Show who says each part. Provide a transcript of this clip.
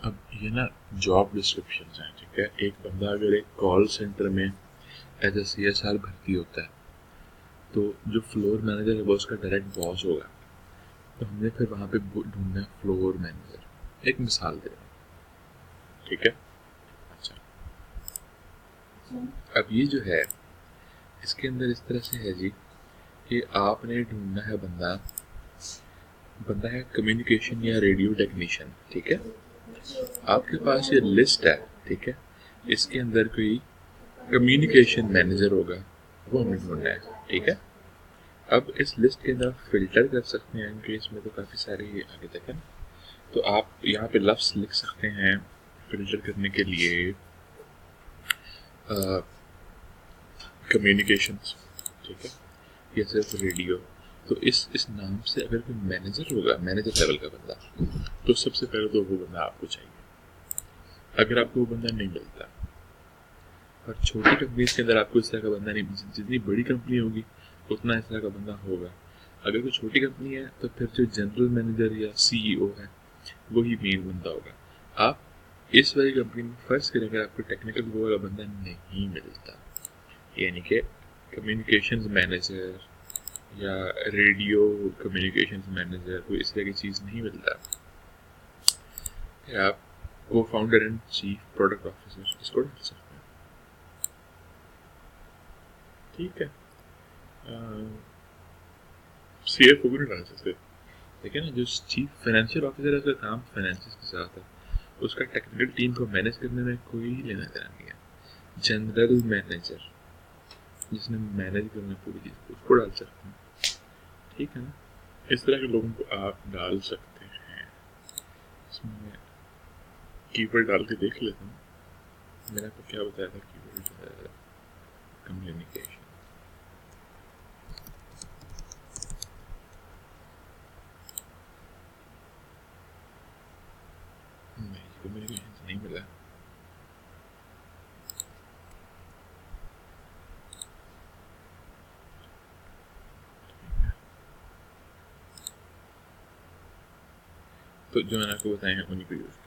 Speaker 1: अब ये ना जॉब डिस्क्रिप्शन हैं, ठीक है। एक बंदा अगर एक कॉल सेंटर में एज ए CSR भर्ती होता है तो जो फ्लोर मैनेजर है वो उसका डायरेक्ट बॉस होगा। तो हमने फिर वहाँ पे ढूंढना है फ्लोर मैनेजर। एक मिसाल दे रहा हूँ, ठीक है। अच्छा, अब ये जो है इसके अंदर इस तरह से है जी कि आपने ढूंढना है बंदा बंदा है कम्युनिकेशन या रेडियो टेक्नीशियन, ठीक है। आपके पास ये लिस्ट है, ठीक है। इसके अंदर कोई कम्युनिकेशन मैनेजर होगा, वो हमें ढूंढना है, ठीक है। अब इस लिस्ट के अंदर फिल्टर कर सकते हैं क्योंकि इसमें तो काफ़ी सारे आगे तक है। तो आप यहाँ पे लफ्ज़ लिख सकते हैं फिल्टर करने के लिए कम्युनिकेशंस, ठीक है, या सिर्फ रेडियो। तो इस नाम से अगर कोई मैनेजर होगा, मैनेजर लेवल का बंदा, तो सबसे पहले तो वो बंदा आपको चाहिए। अगर आपको वो बंदा नहीं मिलता, और छोटी कंपनीज के अंदर आपको इस तरह का बंदा नहीं, जितनी बड़ी कंपनी होगी उतना इस तरह का बंदा होगा। अगर कोई छोटी कंपनी है तो फिर जो जनरल मैनेजर या CEO है वही मेन बंदा होगा। आप इस वाली कंपनी में फर्स्ट करें अगर आपको टेक्निकल वो वाला बंदा नहीं मिलता, यानी कि कम्युनिकेशंस मैनेजर या रेडियो कम्युनिकेशंस मैनेजर, कोई इस तरह की चीज़ नहीं मिलता, या आप को founder and chief product officer इसको डाल सकते हैं, ठीक है। CFO भी नहीं डाल सकते, लेकिन ना जो चीफ फाइनेंशियल ऑफिसर है उसका काम फाइनेंस के साथ है, उसका टेक्निकल टीम को मैनेज करने में कोई लेना देना नहीं है। जनरल मैनेजर जिसने मैनेज करना पूरी चीज़ उसको डाल सकते हैं, ठीक है ना। इस तरह के लोगों को आप डाल सकते हैं। इसमें कीवर्ड डाल के देख लेते हैं मेरा को क्या बताया था। कीवर्ड कम्युनिकेशन, नहीं कम्युनिकेशन नहीं मिला। तो जो मैंने आपको बताया है उन्हीं को यूज़